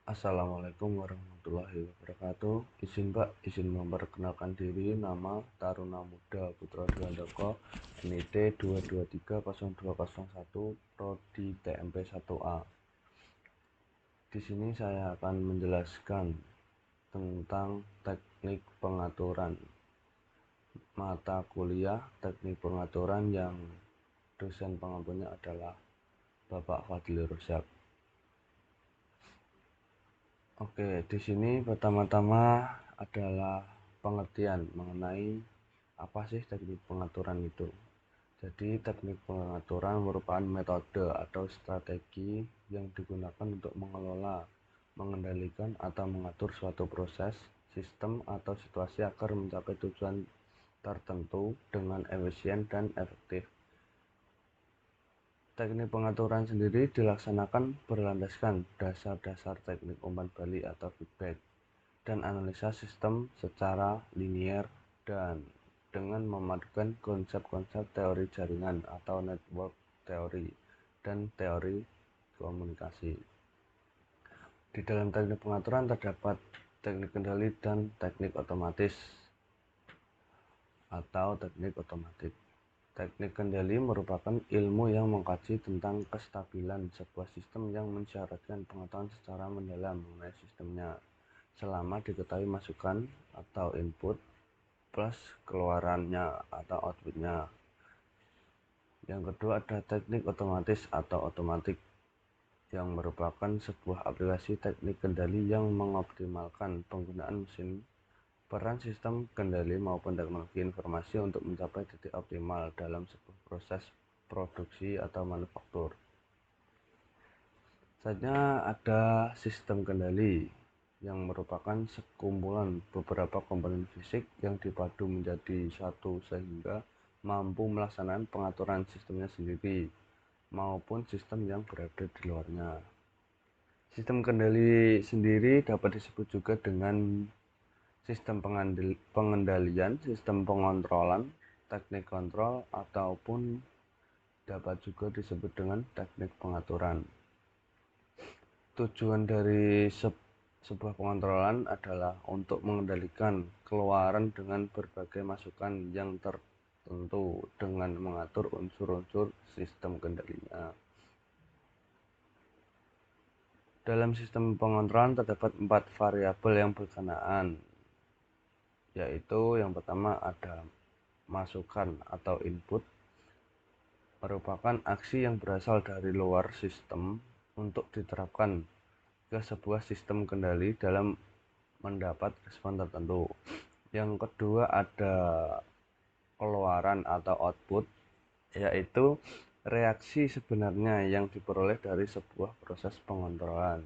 Assalamualaikum warahmatullahi wabarakatuh. Izin memperkenalkan diri. Nama Taruna Muda Putra Dwiandoko, NID 2230201, Prodi TMP 1A. Di sini saya akan menjelaskan tentang teknik pengaturan mata kuliah teknik pengaturan yang dosen pengampunya adalah Bapak Fadli Rozak. Oke, di sini pertama-tama adalah pengertian mengenai apa sih teknik pengaturan itu. Jadi, teknik pengaturan merupakan metode atau strategi yang digunakan untuk mengelola, mengendalikan, atau mengatur suatu proses, sistem, atau situasi agar mencapai tujuan tertentu dengan efisien dan efektif. Teknik pengaturan sendiri dilaksanakan berlandaskan dasar-dasar teknik umpan balik atau feedback dan analisa sistem secara linier dan dengan memadukan konsep-konsep teori jaringan atau network teori dan teori komunikasi. Di dalam teknik pengaturan terdapat teknik kendali dan teknik otomatis atau teknik otomatik. Teknik kendali merupakan ilmu yang mengkaji tentang kestabilan sebuah sistem yang mensyaratkan pengetahuan secara mendalam mengenai sistemnya, selama diketahui masukan atau input plus keluarannya atau outputnya. Yang kedua ada teknik otomatis atau otomatik, yang merupakan sebuah aplikasi teknik kendali yang mengoptimalkan penggunaan mesin, peran sistem kendali maupun teknologi informasi untuk mencapai titik optimal dalam sebuah proses produksi atau manufaktur. Selanjutnya ada sistem kendali, yang merupakan sekumpulan beberapa komponen fisik yang dipadu menjadi satu sehingga mampu melaksanakan pengaturan sistemnya sendiri maupun sistem yang berada di luarnya. Sistem kendali sendiri dapat disebut juga dengan sistem pengendalian, sistem pengontrolan, teknik kontrol, ataupun dapat juga disebut dengan teknik pengaturan. Tujuan dari sebuah pengontrolan adalah untuk mengendalikan keluaran dengan berbagai masukan yang tertentu dengan mengatur unsur-unsur sistem kendalinya. Dalam sistem pengontrolan terdapat 4 variabel yang berkenaan, yaitu yang pertama ada masukan atau input, merupakan aksi yang berasal dari luar sistem untuk diterapkan ke sebuah sistem kendali dalam mendapat respon tertentu. Yang kedua ada keluaran atau output, yaitu reaksi sebenarnya yang diperoleh dari sebuah proses pengontrolan.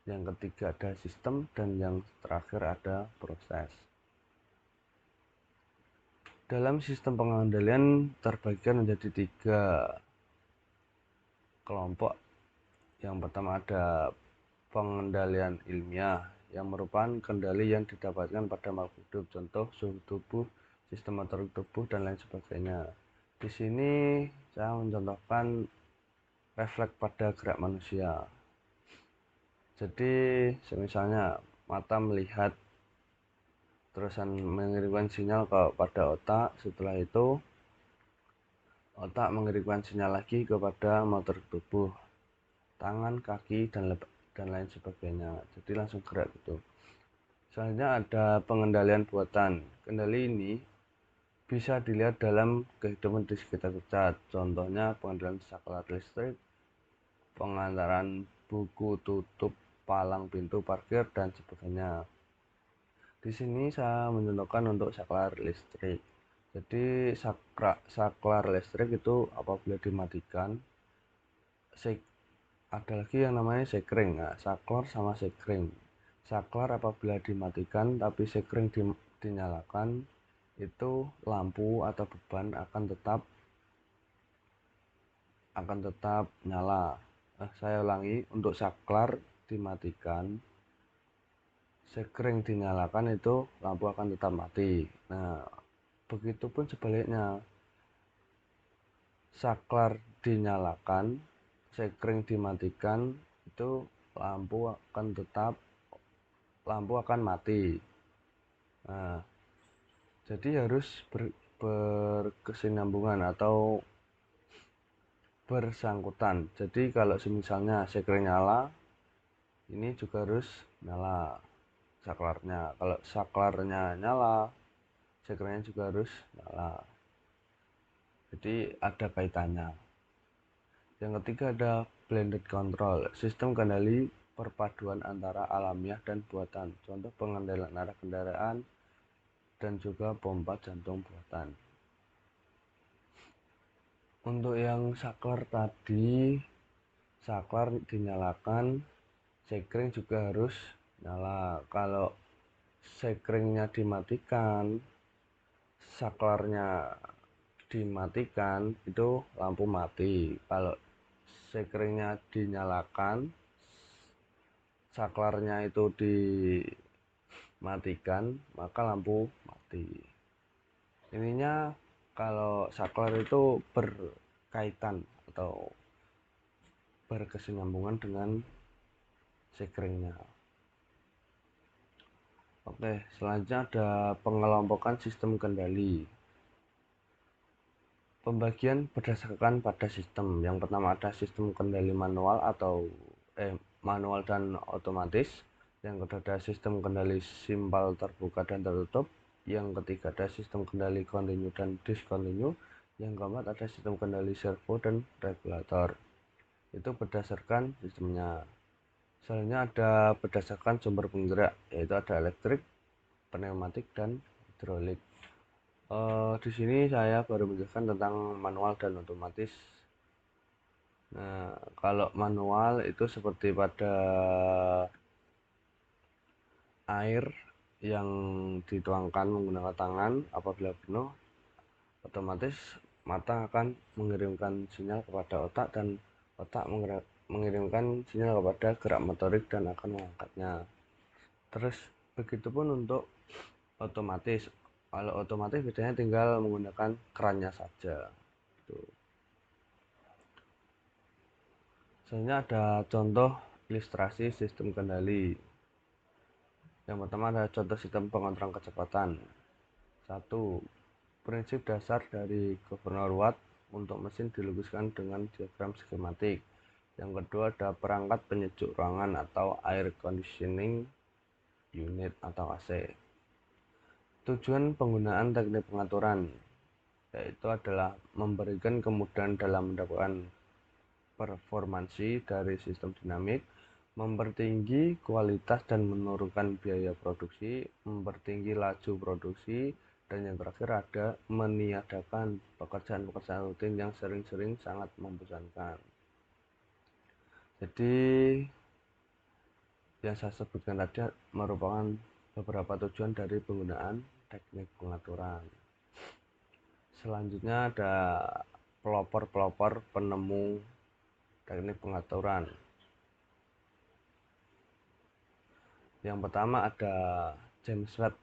Yang ketiga ada sistem, dan yang terakhir ada proses. Dalam sistem pengendalian terbagikan menjadi 3 kelompok. Yang pertama ada pengendalian ilmiah, yang merupakan kendali yang didapatkan pada makhluk hidup, contoh suhu tubuh, sistem motorik tubuh, dan lain sebagainya. Di sini saya mencontohkan refleks pada gerak manusia. Jadi misalnya mata melihat terusan mengirimkan sinyal kepada otak, setelah itu otak mengirimkan sinyal lagi kepada motor tubuh, tangan, kaki, dan lain sebagainya. Jadi langsung gerak gitu. Selanjutnya ada pengendalian buatan. Kendali ini bisa dilihat dalam kehidupan di sekitar kita. Contohnya pengendalian saklar listrik, pengantaran buku tutup palang pintu parkir, dan sebagainya. Di sini saya mencontohkan untuk saklar listrik. Jadi saklar listrik itu apabila dimatikan, ada lagi yang namanya sekring. Nah, saklar sama sekring. Saklar apabila dimatikan tapi sekring dinyalakan, itu lampu atau beban akan tetap nyala. Saya ulangi, untuk saklar dimatikan, sekring dinyalakan, itu lampu akan tetap mati. Nah, begitupun sebaliknya, saklar dinyalakan, sekring dimatikan, itu lampu akan mati. Nah, jadi harus berkesinambungan atau bersangkutan. Jadi kalau misalnya sekring nyala, ini juga harus nyala saklarnya. Kalau saklarnya nyala, sekringnya juga harus nyala. Jadi ada kaitannya. Yang ketiga ada blended control, sistem kendali perpaduan antara alamiah dan buatan. Contoh pengendalian arah kendaraan dan juga pompa jantung buatan. Untuk yang saklar tadi, saklar dinyalakan, sekring juga harus nyala. Kalau sekringnya dimatikan, saklarnya dimatikan, itu lampu mati. Kalau sekringnya dinyalakan, saklarnya itu dimatikan, maka lampu mati. Ininya kalau saklar itu berkaitan atau berkesinambungan dengan sekringnya. Oke, selanjutnya ada pengelompokan sistem kendali. Pembagian berdasarkan pada sistem. Yang pertama ada sistem kendali manual atau manual dan otomatis. Yang kedua ada sistem kendali simpel terbuka dan tertutup. Yang ketiga ada sistem kendali continue dan discontinue. Yang keempat ada sistem kendali servo dan regulator. Itu berdasarkan sistemnya. Selanjutnya ada berdasarkan sumber penggerak, yaitu ada elektrik, pneumatik, dan hidrolik. Di sini saya baru menjelaskan tentang manual dan otomatis. Nah, kalau manual itu seperti pada air yang dituangkan menggunakan tangan, apabila penuh, otomatis mata akan mengirimkan sinyal kepada otak dan otak mengirimkan sinyal kepada gerak motorik dan akan mengangkatnya. Terus begitupun untuk otomatis. Kalau otomatis biasanya tinggal menggunakan kerannya saja. Selanjutnya ada contoh ilustrasi sistem kendali. Yang pertama ada contoh sistem pengontrol kecepatan. 1. Prinsip dasar dari governor Watt untuk mesin dilukiskan dengan diagram skematik. Yang kedua ada perangkat penyejuk ruangan atau air conditioning unit atau AC. Tujuan penggunaan teknik pengaturan yaitu adalah memberikan kemudahan dalam mendapatkan performansi dari sistem dinamik, mempertinggi kualitas dan menurunkan biaya produksi, mempertinggi laju produksi, dan yang terakhir ada meniadakan pekerjaan-pekerjaan rutin yang sering-sering sangat membosankan. Jadi yang saya sebutkan tadi merupakan beberapa tujuan dari penggunaan teknik pengaturan. Selanjutnya ada pelopor-pelopor penemu teknik pengaturan. Yang pertama ada James Watt,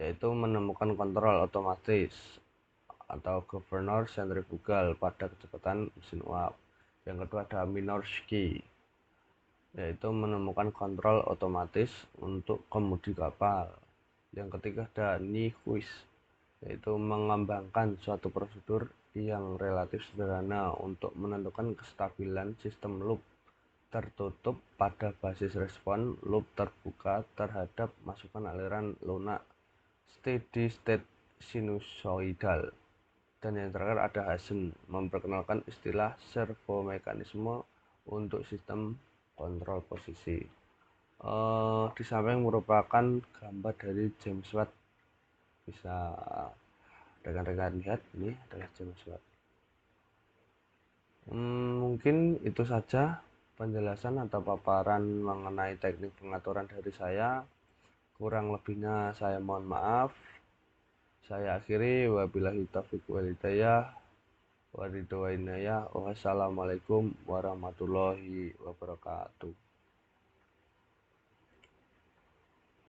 yaitu menemukan kontrol otomatis atau governor sentrifugal pada kecepatan mesin uap. Yang kedua ada Minorski, yaitu menemukan kontrol otomatis untuk kemudi kapal. Yang ketiga ada Nyquist, yaitu mengembangkan suatu prosedur yang relatif sederhana untuk menentukan kestabilan sistem loop tertutup pada basis respon loop terbuka terhadap masukan aliran lunak steady state sinusoidal. Dan yang terakhir ada Hazen, memperkenalkan istilah servomekanisme untuk sistem kontrol posisi. Di samping merupakan gambar dari James Watt, bisa rekan-rekan lihat, ini adalah James Watt. Mungkin itu saja penjelasan atau paparan mengenai teknik pengaturan dari saya. Kurang lebihnya saya mohon maaf. Saya akhiri, wabillahi taufiq wal hidayah. Wassalamualaikum warahmatullahi wabarakatuh.